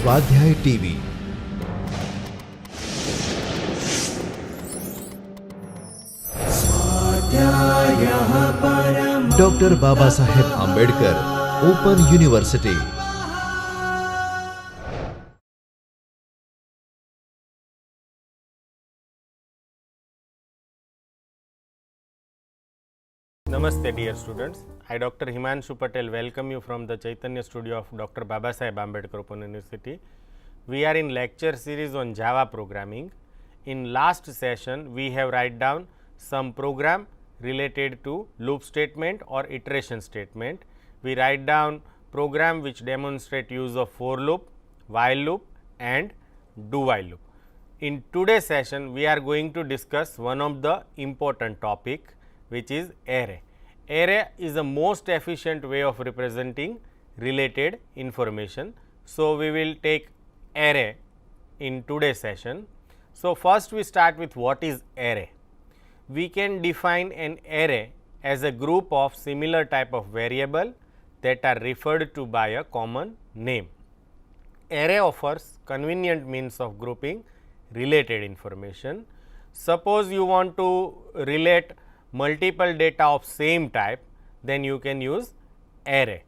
स्वाध्याय TV. Doctor Baba Saheb Ambedkar open university. Namaste dear students, I Dr. Himanshu Patel welcome you from the Chaitanya studio of Dr. Baba Saheb Ambedkar Open University. We are in lecture series on Java programming. In last session we have write down some program related to loop statement or iteration statement. We write down program which demonstrate use of for loop, while loop and do while loop. In today's session we are going to discuss one of the important topic which is array. Array is the most efficient way of representing related information. So, we will take array in today's session. So, first we start with what is array. We can define an array as a group of similar type of variable that are referred to by a common name. Array offers convenient means of grouping related information. Suppose you want to relate multiple data of same type, then you can use array.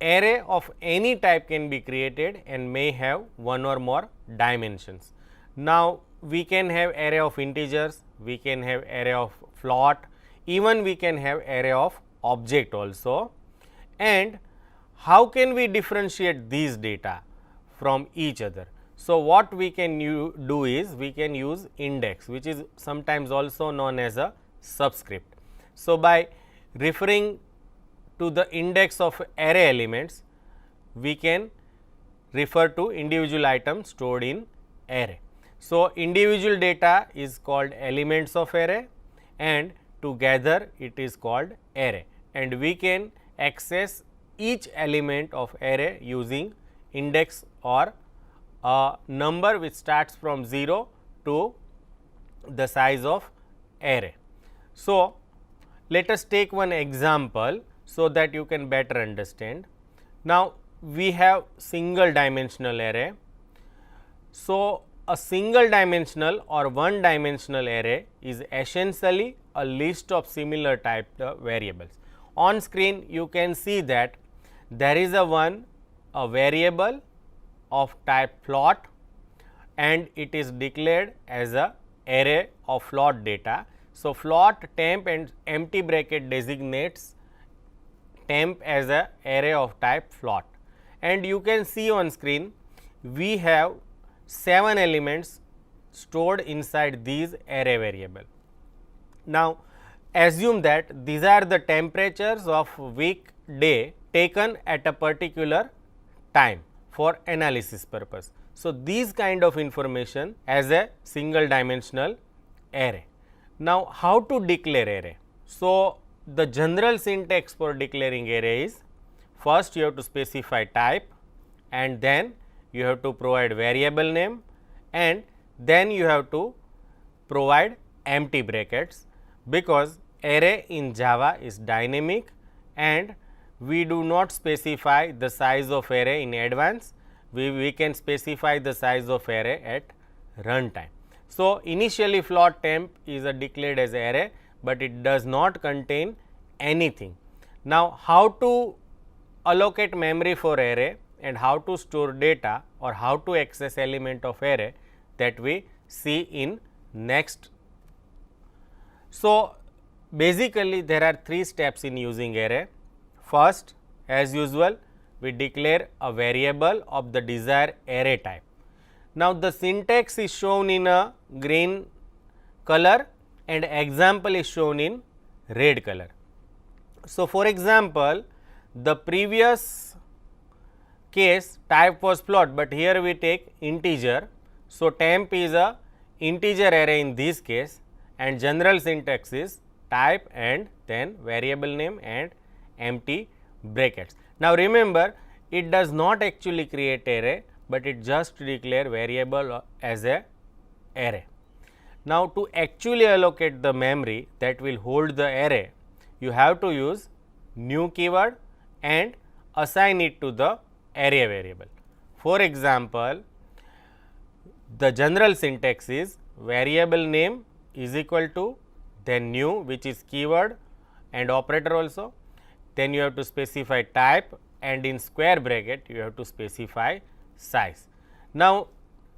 Array of any type can be created and may have one or more dimensions. Now, we can have array of integers, we can have array of float, even we can have array of object also. And how can we differentiate these data from each other? So, what we can do is we can use index, which is sometimes also known as a subscript. So, by referring to the index of array elements, we can refer to individual items stored in array. So, individual data is called elements of array and together it is called array, and we can access each element of array using index or a number which starts from 0 to the size of array. So, let us take one example so that you can better understand. Now, we have single dimensional array. So, a single dimensional or one dimensional array is essentially a list of similar type variables. On screen you can see that there is a variable of type float and it is declared as a array of float data. So, float temp and empty bracket designates temp as a array of type float, and you can see on screen we have 7 elements stored inside these array variable. Now, assume that these are the temperatures of weekday taken at a particular time for analysis purpose. So, these kind of information as a single dimensional array. Now, how to declare array? So, the general syntax for declaring array is first you have to specify type and then you have to provide variable name and then you have to provide empty brackets, because array in Java is dynamic and we do not specify the size of array in advance, we can specify the size of array at runtime. So, initially float temp is declared as array, but it does not contain anything. Now, how to allocate memory for array and how to store data or how to access element of array, that we see in next. So, basically there are 3 steps in using array. First, as usual, we declare a variable of the desired array type. Now, the syntax is shown in a green color and example is shown in red color. So, for example, the previous case type was float, but here we take integer. So, temp is a integer array in this case and general syntax is type and then variable name and empty brackets. Now, remember it does not actually create array, but it just declare variable as a array. Now, to actually allocate the memory that will hold the array, you have to use new keyword and assign it to the array variable. For example, the general syntax is variable name is equal to then new, which is keyword and operator also, then you have to specify type, and in square bracket you have to specify size. Now,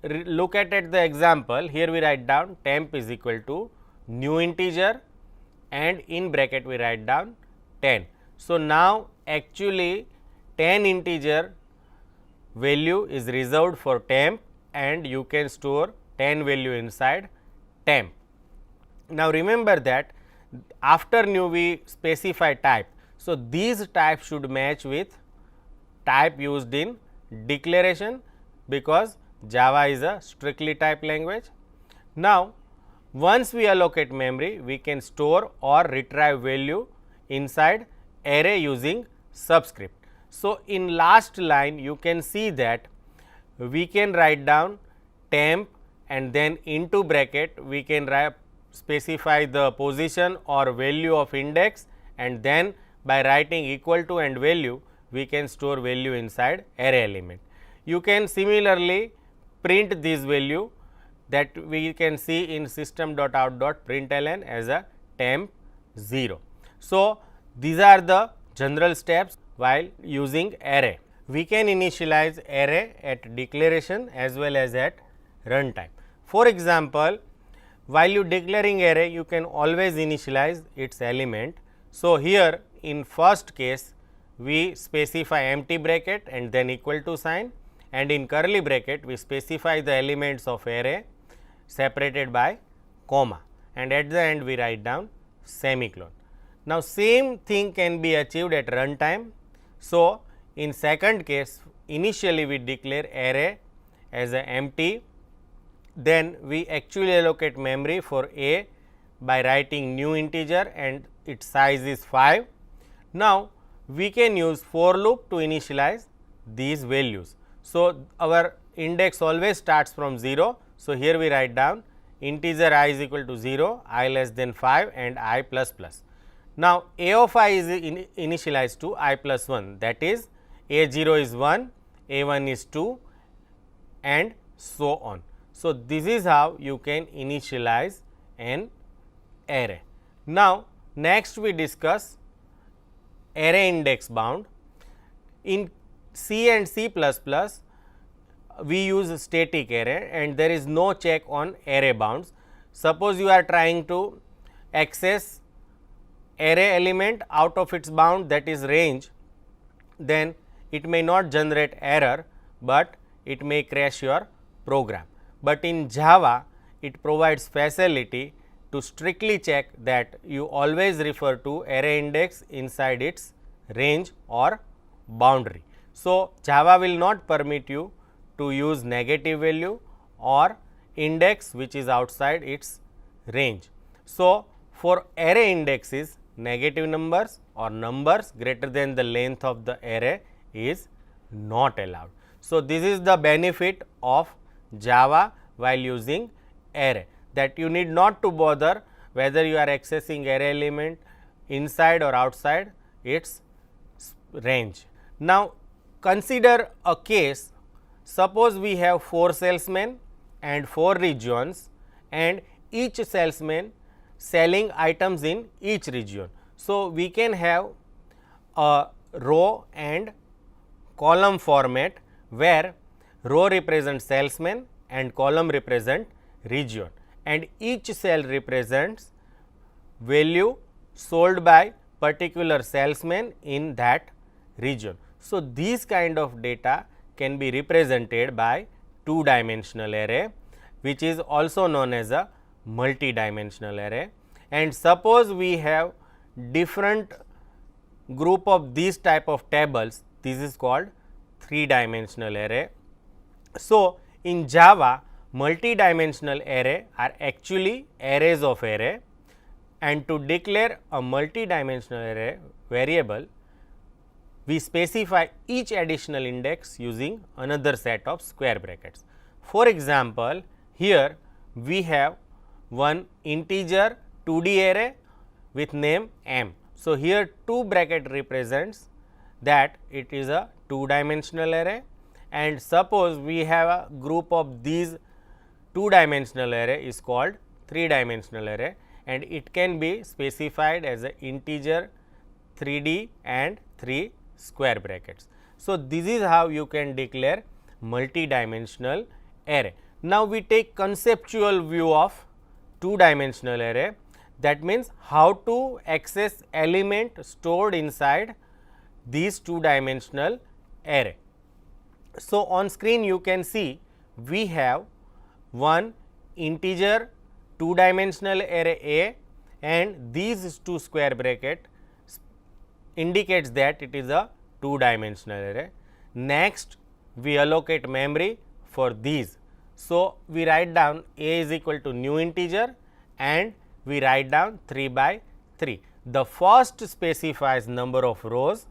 look at the example. Here we write down temp is equal to new integer and in bracket we write down 10. So, now actually 10 integer value is reserved for temp and you can store 10 value inside temp. Now, remember that after new we specify type. So, these types should match with type used in declaration, because Java is a strictly typed language. Now, once we allocate memory, we can store or retrieve value inside array using subscript. So, in last line you can see that we can write down temp and then into bracket we can specify the position or value of index, and then by writing equal to and value we can store value inside array element. You can similarly print this value that we can see in system.out.println as a temp 0. So, these are the general steps while using array. We can initialize array at declaration as well as at runtime. For example, while you declaring array, you can always initialize its element. So, here in first case we specify empty bracket and then equal to sign, and in curly bracket we specify the elements of array separated by comma, and at the end we write down semicolon. Now, same thing can be achieved at runtime. So, in second case initially we declare array as a empty, then we actually allocate memory for A by writing new integer and its size is 5. Now, we can use for loop to initialize these values. So, our index always starts from 0. So, here we write down integer I is equal to 0, I less than 5 and I plus plus. Now, A of I is initialized to I plus 1, that is A0 is 1, A1 is 2 and so on. So, this is how you can initialize an array. Now, next we discuss array index bound. In C and C++, we use static array and there is no check on array bounds. Suppose you are trying to access array element out of its bound, that is range, then it may not generate error, but it may crash your program. But in Java, it provides facility to strictly check that you always refer to array index inside its range or boundary. So, Java will not permit you to use negative value or index which is outside its range. So, for array indexes, negative numbers or numbers greater than the length of the array is not allowed. So, this is the benefit of Java while using array, that you need not to bother whether you are accessing array element inside or outside its range. Now, consider a case, suppose we have 4 salesmen and 4 regions and each salesman selling items in each region. So, we can have a row and column format where row represents salesman and column represent region, and each cell represents value sold by particular salesman in that region. So, these kind of data can be represented by 2-dimensional array, which is also known as a multi-dimensional array. And suppose we have different group of these type of tables, this is called 3-dimensional array. So, in Java, multi-dimensional array are actually arrays of array, and to declare a multi-dimensional array variable, we specify each additional index using another set of square brackets. For example, here we have one integer 2D array with name m. So, here 2 bracket represents that it is a 2-dimensional array, and suppose we have a group of these two-dimensional array is called three-dimensional array, and it can be specified as an integer 3D and 3 square brackets. So, this is how you can declare multi-dimensional array. Now, we take conceptual view of two-dimensional array, that means how to access element stored inside these two-dimensional array. So, on screen you can see we have one integer two-dimensional array A, and these two square bracket indicates that it is a two-dimensional array. Next, we allocate memory for these. So, we write down A is equal to new integer and we write down 3 by 3. The first specifies number of rows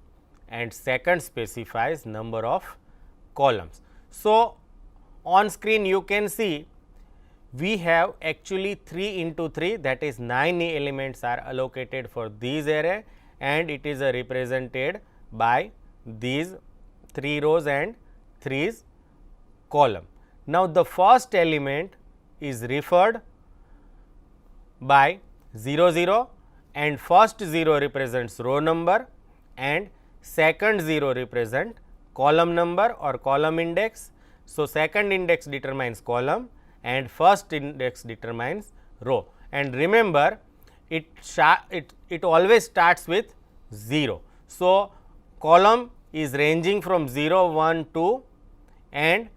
and second specifies number of columns. So, on screen you can see we have actually 3 into 3, that is 9 elements are allocated for these array, and it is represented by these 3 rows and 3 column. Now, the first element is referred by 0 0, and first 0 represents row number and second 0 represent column number or column index. So, second index determines column and first index determines row, and remember it always starts with 0. So, column is ranging from 0 1 2 and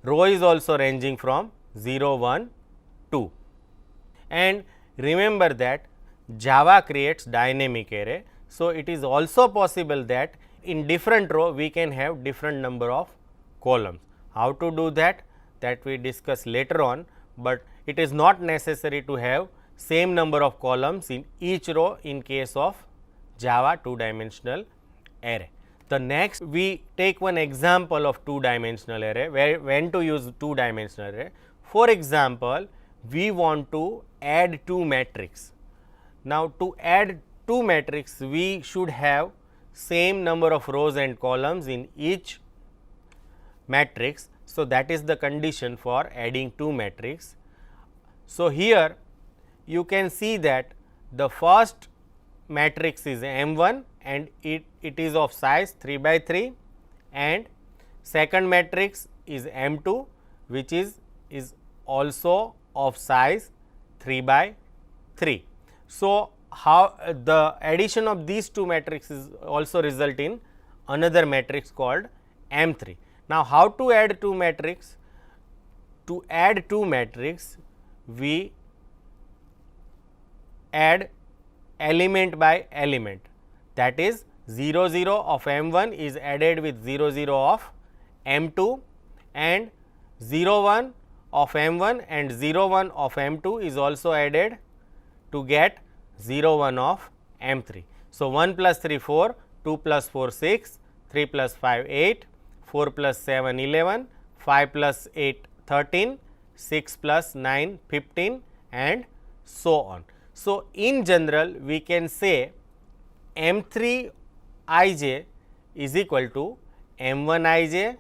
row is also ranging from 0 1 2. And remember that Java creates dynamic array. So, it is also possible that in different row we can have different number of columns. How to do that? That we discuss later on, but it is not necessary to have same number of columns in each row in case of Java two-dimensional array. The next we take one example of two-dimensional array, where when to use two-dimensional array. For example, we want to add two matrix. Now, to add two matrix we should have same number of rows and columns in each matrix. So, that is the condition for adding two matrix. So, here you can see that the first matrix is M1 and it is of size 3 by 3, and second matrix is M2 which is also of size 3 by 3. So, how the addition of these two matrices also result in another matrix called M3. Now, how to add two matrix? To add two matrix, we add element by element, that is 0 0 of M1 is added with 0 0 of M2, and 0 1 of M1 and 0 1 of M2 is also added to get 0 1 of M3. So, 1 plus 3 4, 2 plus 4 6, 3 plus 5 8, 4 plus 7 11, 5 plus 8 13, 6 plus 9 15 and so on. So, in general we can say M3 ij is equal to M1 ij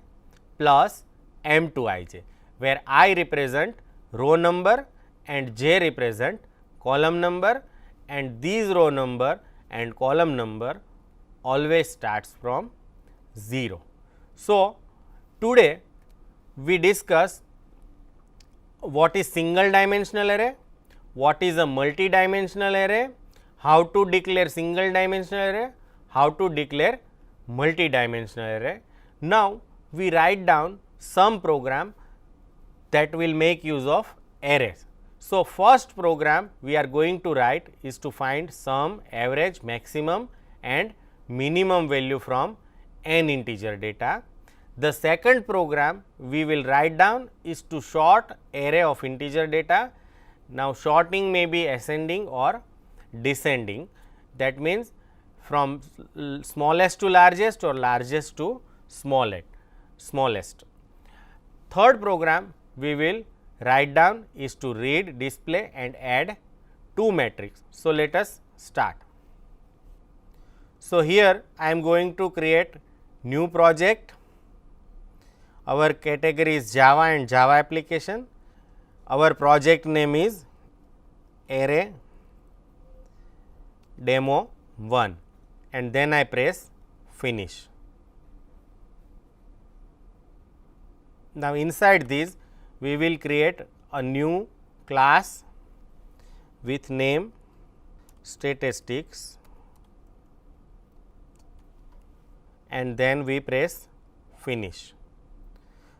plus M2 ij, where I represent row number and j represent column number, and these row number and column number always starts from 0. So, today we discuss what is single dimensional array, what is a multi-dimensional array, how to declare single dimensional array, how to declare multi-dimensional array. Now, we write down some program that will make use of arrays. So, first program we are going to write is to find sum, average, maximum and minimum value from n integer data. The second program we will write down is to sort array of integer data. Now, sorting may be ascending or descending, that means from smallest to largest or largest to smallest. Third program we will write down is to read, display and add two matrix. So, let us start. So, here I am going to create new project. Our category is Java and Java application. Our project name is array demo 1 and then I press finish. Now, inside this we will create a new class with name statistics and then we press finish.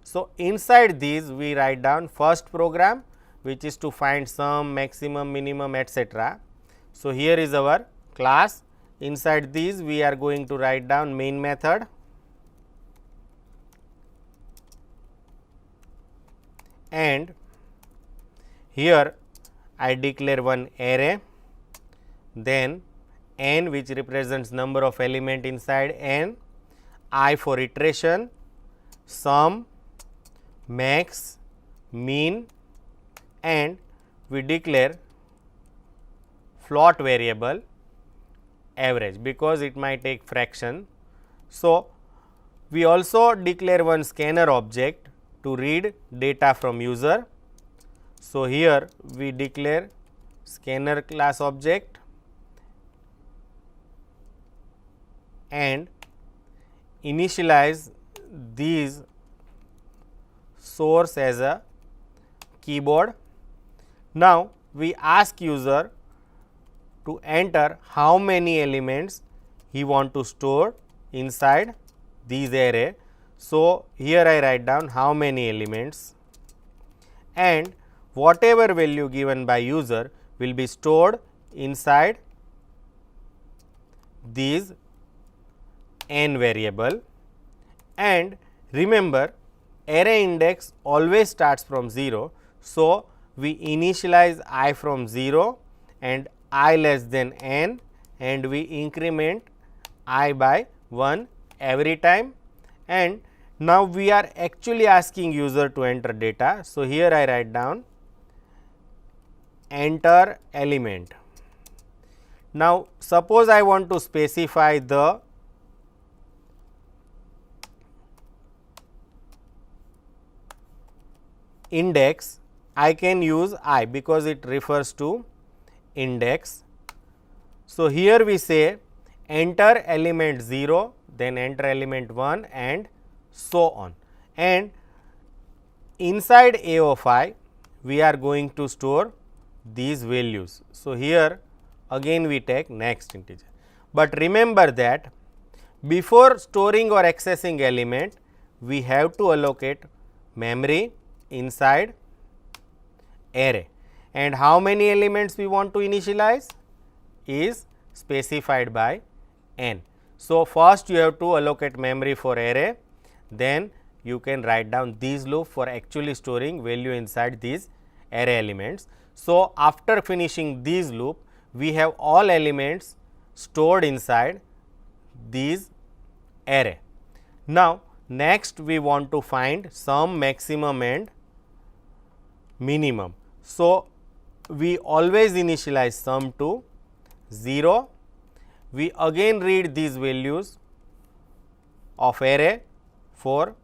So, inside these we write down first program which is to find sum, maximum, minimum, etc. So, here is our class. Inside these we are going to write down main method and here I declare one array, then n which represents number of element inside n, I for iteration, sum, max, mean and we declare float variable average because it might take fraction. So, we also declare one scanner object to read data from user. So, here we declare scanner class object and initialize these source as a keyboard. Now, we ask user to enter how many elements he want to store inside these array. So, here I write down how many elements and whatever value given by user will be stored inside these n variable. And remember, array index always starts from 0. So, we initialize I from 0 and I less than n and we increment I by 1 every time. And now, we are actually asking user to enter data. So, here I write down enter element. Now, suppose I want to specify the index, I can use I because it refers to index. So, here we say enter element 0, then enter element 1 and so on, and inside A of I we are going to store these values. So, here again we take next integer, but remember that before storing or accessing element we have to allocate memory inside array, and how many elements we want to initialize is specified by n. So, first you have to allocate memory for array, then you can write down these loop for actually storing value inside these array elements. So, after finishing these loop we have all elements stored inside these array. Now, next we want to find sum, maximum and minimum. So, we always initialize sum to 0. We again read these values of array for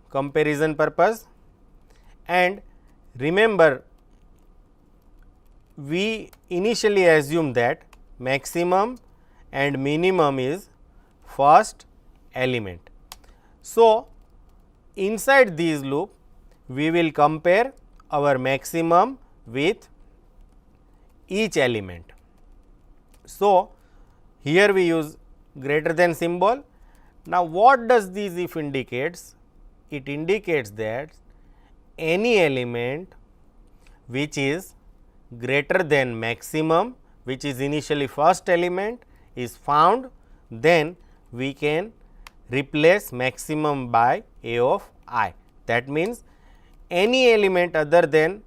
comparison purpose, and remember we initially assume that maximum and minimum is first element. So, inside these loop we will compare our maximum with each element. So, here we use greater than symbol. Now, what does this if indicates? It indicates that any element which is greater than maximum, which is initially first element, is found, then we can replace maximum by A of I. That means, any element other than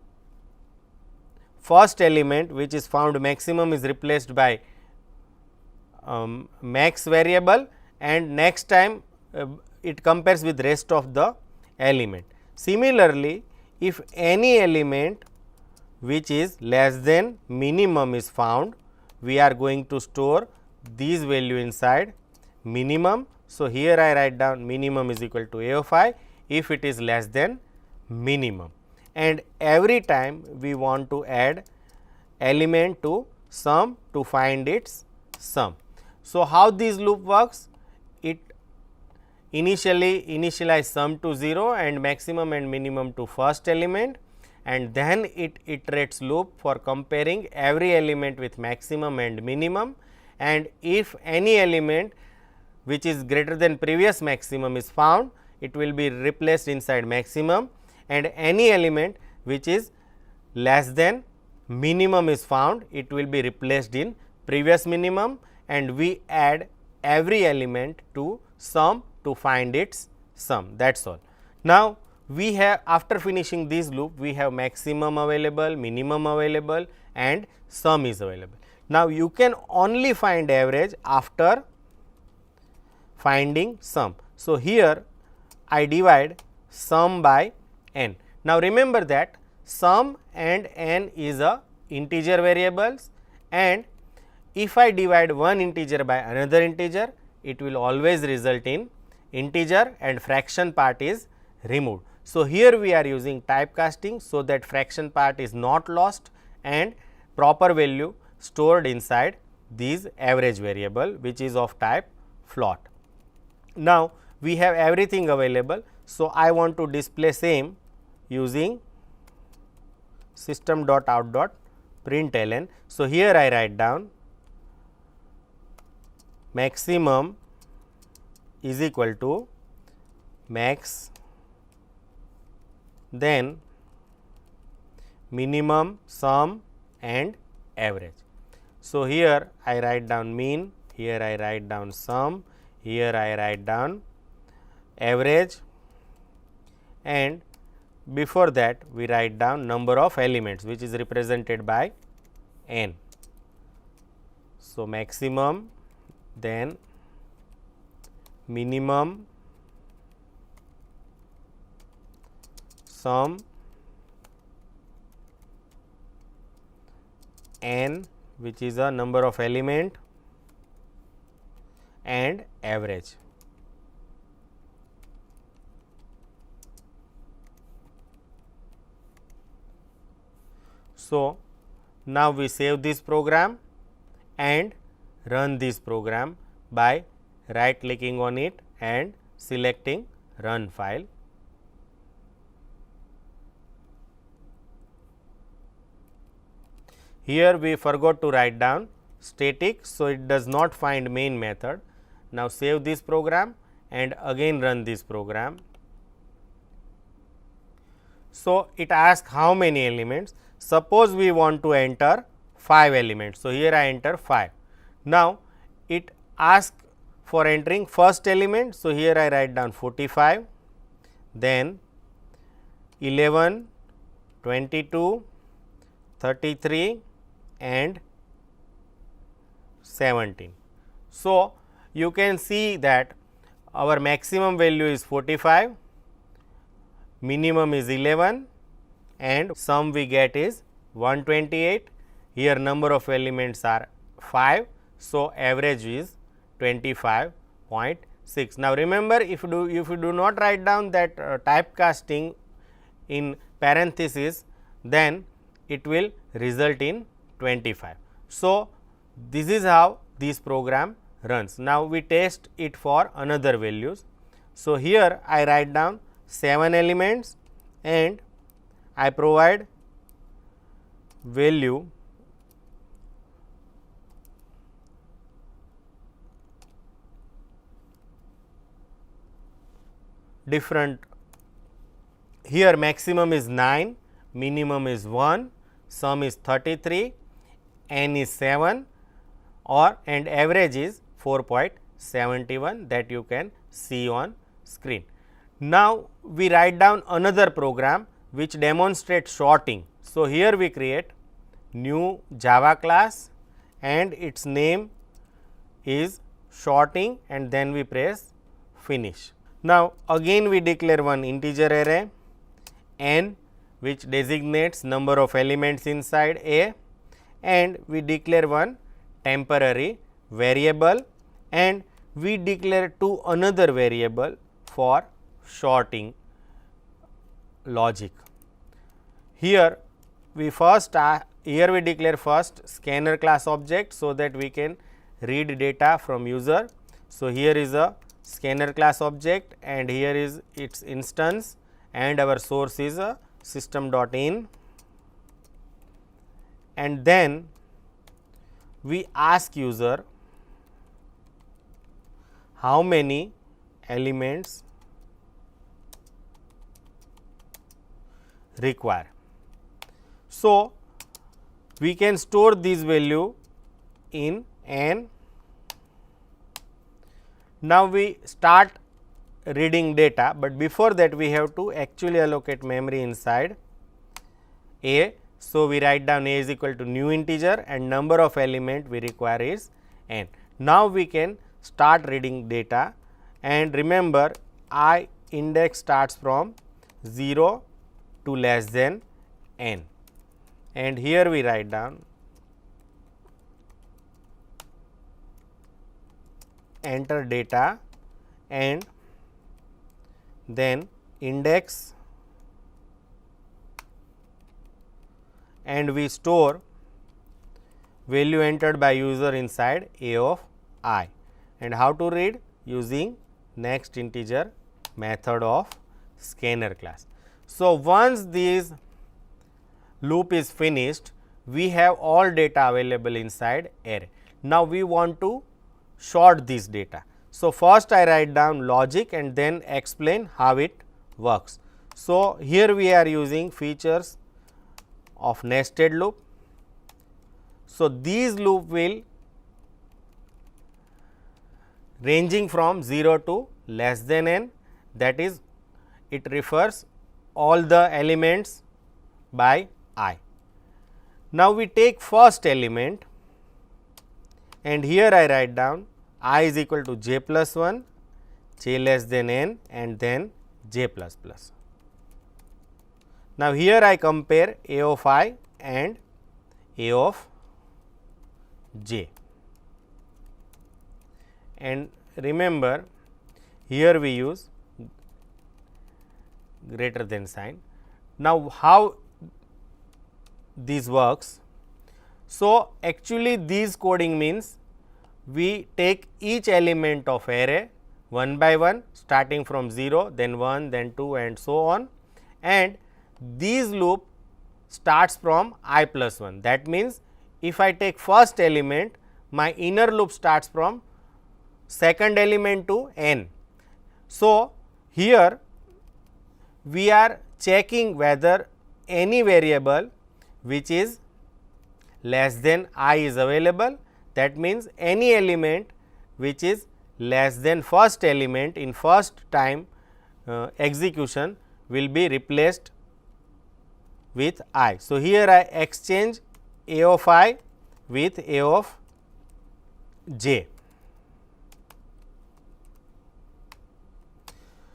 first element which is found maximum is replaced by max variable, and next time it compares with rest of the element. Similarly, if any element which is less than minimum is found, we are going to store these value inside minimum. So, here I write down minimum is equal to A of I. if it is less than minimum, and every time we want to add element to sum to find its sum. So, how this loop works? It initialize sum to 0 and maximum and minimum to first element, and then it iterates loop for comparing every element with maximum and minimum, and if any element which is greater than previous maximum is found, it will be replaced inside maximum, and any element which is less than minimum is found, it will be replaced in previous minimum, and we add every element to sum to find its sum, that is all. Now, we have, after finishing this loop, we have maximum available, minimum available, and sum is available. Now, you can only find average after finding sum. So, here I divide sum by n. Now, remember that sum and n is a integer variables, and if I divide one integer by another integer, it will always result in integer and fraction part is removed. So, here we are using typecasting, so that fraction part is not lost and proper value stored inside these average variable, which is of type float. Now, we have everything available. So, I want to display same using system.out.println. So, here I write down maximum is equal to max, then minimum, sum and average. So, here I write down mean, here I write down sum, here I write down average, and before that we write down number of elements, which is represented by n. So, maximum, then minimum, sum, n, which is a number of element, and average. So, now we save this program and run this program by right clicking on it and selecting run file. Here we forgot to write down static, so it does not find main method. Now, save this program and again run this program. So, it asks how many elements. Suppose we want to enter 5 elements. So, here I enter 5. Now, it asks for entering first element. So, here I write down 45, then 11, 22, 33 and 17. So, you can see that our maximum value is 45, minimum is 11 and sum we get is 128. Here number of elements are 5. So, average is 25.6. Now, remember, if you do not write down that typecasting in parenthesis, then it will result in 25. So, this is how this program runs. Now, we test it for another values. So, here I write down 7 elements and I provide value different. Here maximum is 9, minimum is 1, sum is 33, n is 7 or and average is 4.71 that you can see on screen. Now, we write down another program which demonstrates sorting. So, here we create new Java class and its name is sorting and then we press finish. Now, again we declare one integer array n which designates number of elements inside A, and we declare one temporary variable and we declare two another variable for sorting logic. Here we declare first scanner class object, so that we can read data from user. So, here is a scanner class object and here is its instance, and our source is a system.in, and then we ask user how many elements require. So, we can store this value in n. Now, we start reading data, but before that we have to actually allocate memory inside A. So, we write down A is equal to new integer and number of element we require is n. Now, we can start reading data, and remember I index starts from 0 to less than n, and here we write down enter data and then index, and we store value entered by user inside A of I. And how to read? Using next integer method of scanner class. So, once this loop is finished, we have all data available inside array. Now, we want to sort this data. So, first I write down logic and then explain how it works. So, here we are using features of nested loop. So, these loop will ranging from 0 to less than n, that is it refers all the elements by I. Now, we take first element and here I write down I is equal to j plus 1, j less than n and then j plus plus. Now, here I compare A of I and A of j, and remember here we use greater than sign. Now, how this works? So, actually this coding means we take each element of array one by one starting from 0, then 1, then 2 and so on, and this loop starts from I plus 1. That means, if I take first element, my inner loop starts from second element to n. So, here we are checking whether any variable which is less than I is available. That means, any element which is less than first element in first time execution will be replaced with I. So, here I exchange A of I with A of j.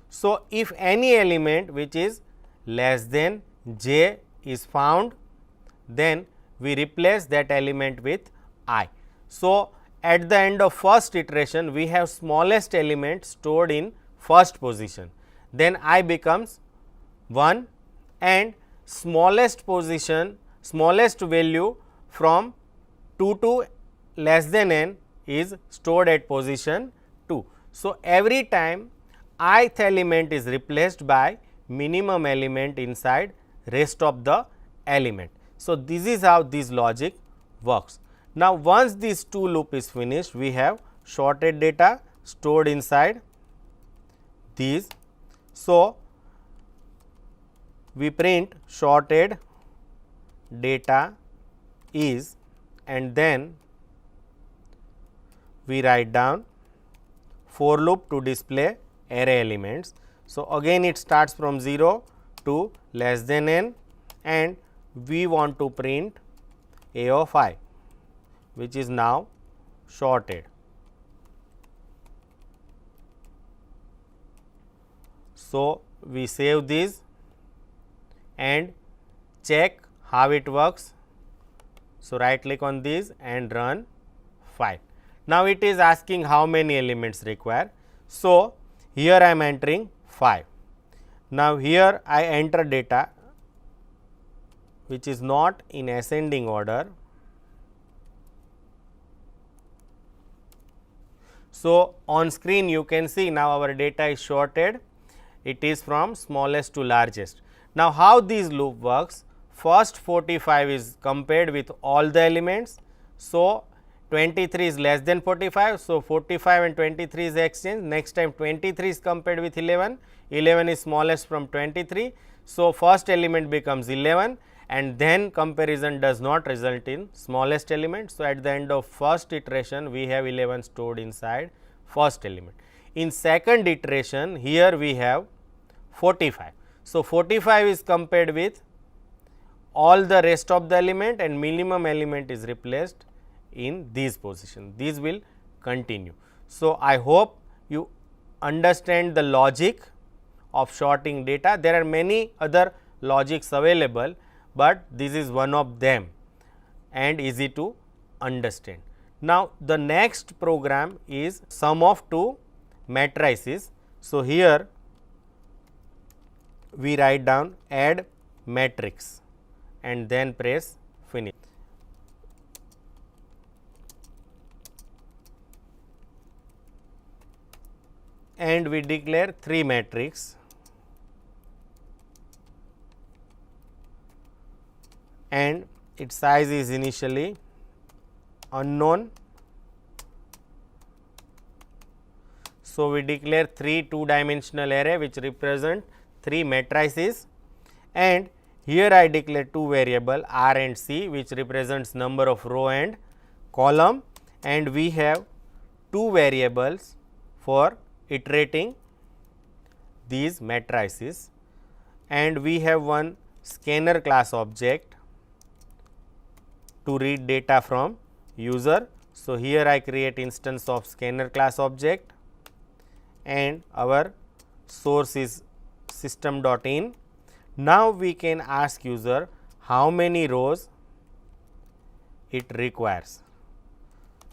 So, if any element which is less than j is found, then we replace that element with I. So, at the end of first iteration, we have smallest element stored in first position, then I becomes 1 and smallest position, smallest value from 2 to less than n is stored at position 2. So, every time ith element is replaced by minimum element inside rest of the element. So, this is how this logic works. Now, once this 2 loop is finished, we have sorted data stored inside these. So, we print sorted data is, and then we write down for loop to display array elements. So, again it starts from 0 to less than n and we want to print A of I, which is now sorted. So, we save this and check how it works. So, right click on this and run file. Now, it is asking how many elements require. So, here I am entering 5. Now, here I enter data which is not in ascending order. So, on screen you can see now our data is sorted, it is from smallest to largest. Now, how this loop works? First 45 is compared with all the elements. So, 23 is less than 45. So, 45 and 23 is exchanged. Next time 23 is compared with 11, 11 is smallest from 23. So, first element becomes 11 and then comparison does not result in smallest element. So, at the end of first iteration we have 11 stored inside first element. In second iteration here we have 45. So, 45 is compared with all the rest of the element and minimum element is replaced in these position. These will continue. So, I hope you understand the logic of sorting data. There are many other logics available, but this is one of them and easy to understand. Now, the next program is sum of two matrices. So, here we write down add matrix and then press finish. And we declare 3 matrix and its size is initially unknown. So, we declare 3 two-dimensional array which represent 3 matrices, and here I declare 2 variable r and c which represents number of row and column, and we have 2 variables for iterating these matrices, and we have one scanner class object to read data from user. So, here I create instance of scanner class object and our source is system.in. Now, we can ask user how many rows it requires.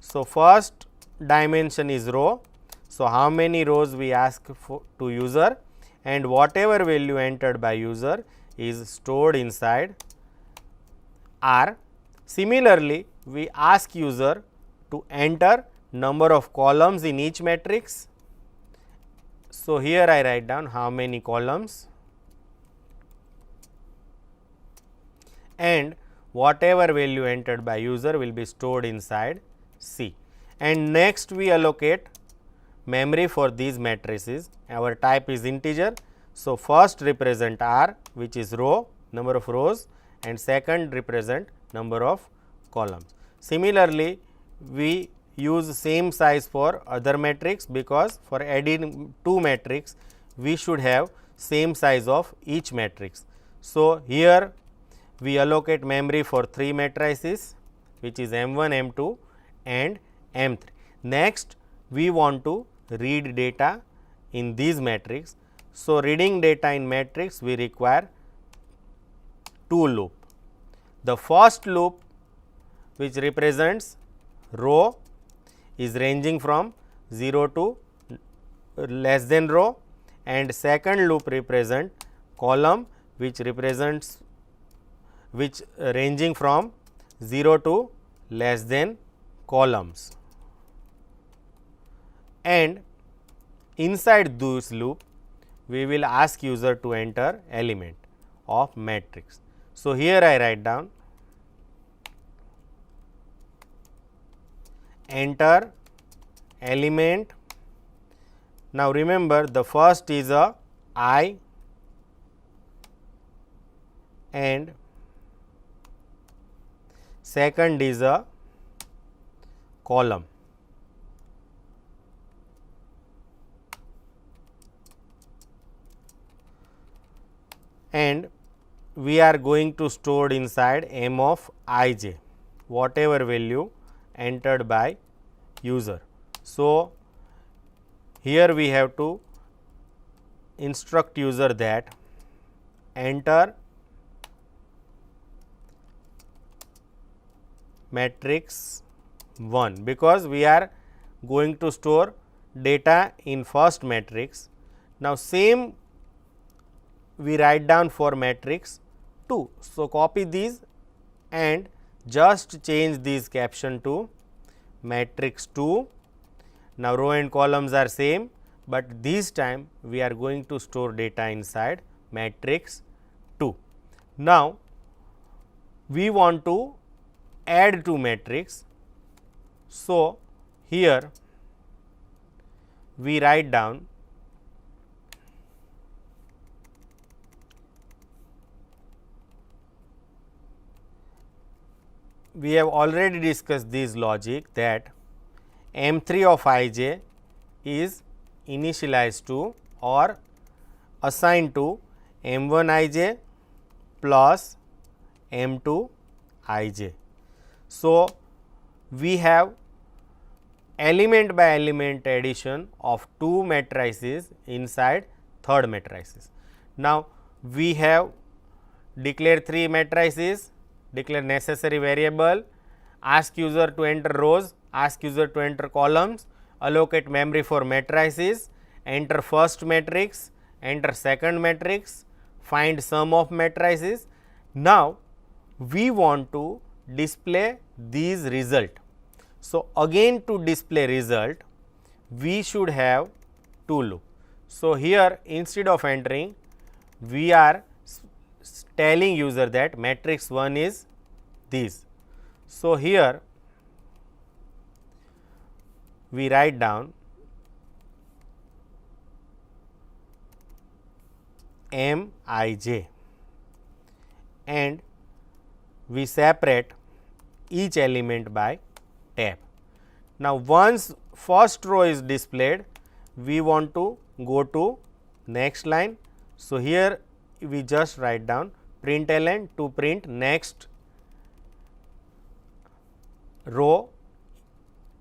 So, first dimension is row. So, how many rows we ask for to user, and whatever value entered by user is stored inside R. Similarly, we ask user to enter number of columns in each matrix. So, here I write down how many columns, and whatever value entered by user will be stored inside C. And next we allocate memory for these matrices. Our type is integer. So, first represent R which is row, number of rows, and second represent number of columns. Similarly, we use same size for other matrix, because for adding 2 matrix we should have same size of each matrix. So, here we allocate memory for 3 matrices which is M1, M2 and M3. Next, we want to read data in these matrix. So, reading data in matrix we require 2 loop. The first loop which represents row is ranging from 0 to less than row, and second loop represent column which represents ranging from 0 to less than columns, and inside this loop we will ask user to enter element of matrix. So, here I write down enter element. Now, remember the first is a I and second is a column. And we are going to store inside M of I j whatever value entered by user. So, here we have to instruct user that enter matrix 1, because we are going to store data in first matrix. Now, same we write down for matrix 2. So, copy these and just change this caption to matrix 2. Now, row and columns are same, but this time we are going to store data inside matrix 2. Now, we want to add to matrix. So, here we write down we have already discussed this logic that M3 of ij is initialized to or assigned to M1 ij plus M2 ij. So, we have element by element addition of two matrices inside third matrices. Now, we have declare three matrices, declare necessary variable, ask user to enter rows, ask user to enter columns, allocate memory for matrices, enter first matrix, enter second matrix, find sum of matrices. Now, we want to display these result. So, again to display result, we should have two loop. So, here instead of entering, we are telling user that matrix 1 is this. So, here we write down M I j and we separate each element by tab. Now, once first row is displayed, we want to go to next line. So, here we just write down println to print next row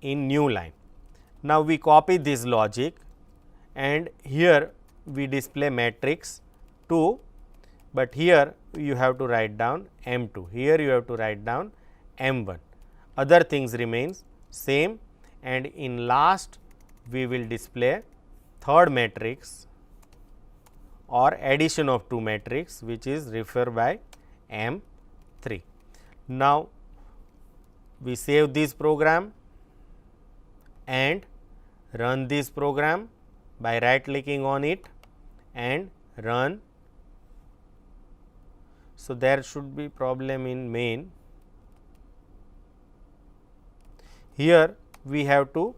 in new line. Now, we copy this logic and here we display matrix 2, but here you have to write down M2, here you have to write down M1, other things remains same, and in last we will display third matrix or addition of two matrix, which is referred by M3. Now, we save this program and run this program by right clicking on it and run. So, there should be problem in main. Here we have to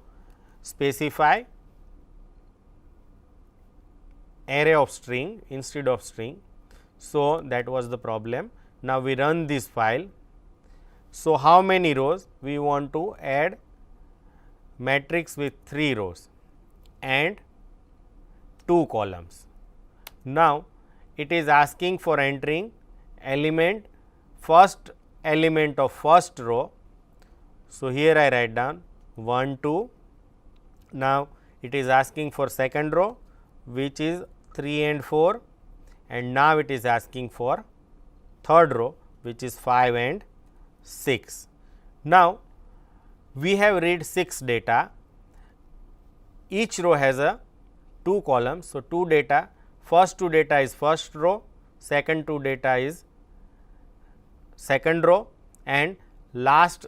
specify array of string instead of string. So, that was the problem. Now, we run this file. So, how many rows? We want to add matrix with 3 rows and 2 columns. Now, it is asking for entering first element of first row. So, here I write down 1 2. Now, it is asking for second row, which is 3 and 4, and now it is asking for third row, which is 5 and 6. Now, we have read 6 data, each row has a 2 columns. So, 2 data, first 2 data is first row, second 2 data is second row, and last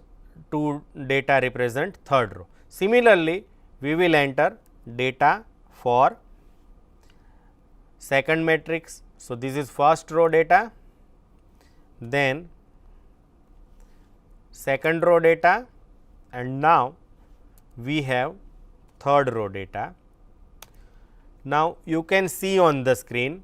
2 data represent third row. Similarly, we will enter data for second matrix. So, this is first row data, then second row data, and now we have third row data. Now, you can see on the screen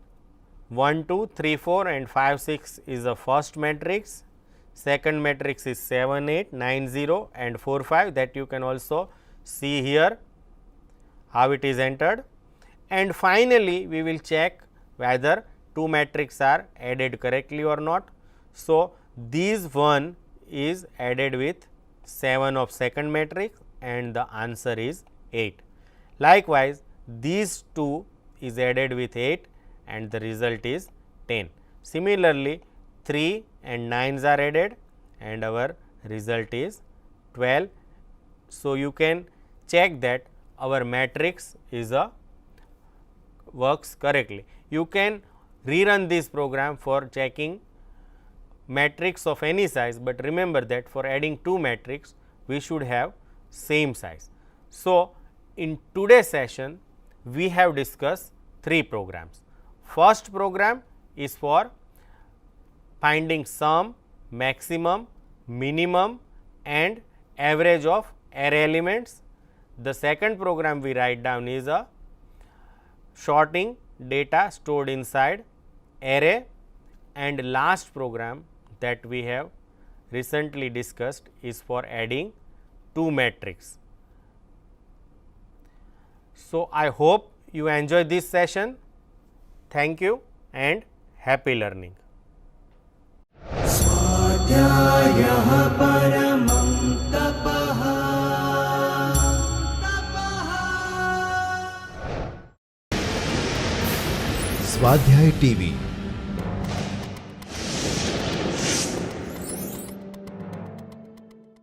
1 2 3 4 and 5 6 is the first matrix, second matrix is 7 8 9 0 and 4 5, that you can also see here how it is entered, and finally, we will check whether two matrices are added correctly or not. So, this one is added with 7 of second matrix and the answer is 8. Likewise, these two is added with 8 and the result is 10. Similarly, 3 and 9s are added and our result is 12. So, you can check that our matrix is works correctly. You can rerun this program for checking matrix of any size, but remember that for adding two matrix we should have same size. So, in today's session we have discussed three programs. First program is for finding sum, maximum, minimum and average of array elements. The second program we write down is a sorting data stored inside array, and last program that we have recently discussed is for adding two matrix. So, I hope you enjoy this session. Thank you and happy learning. स्वाध्याय TV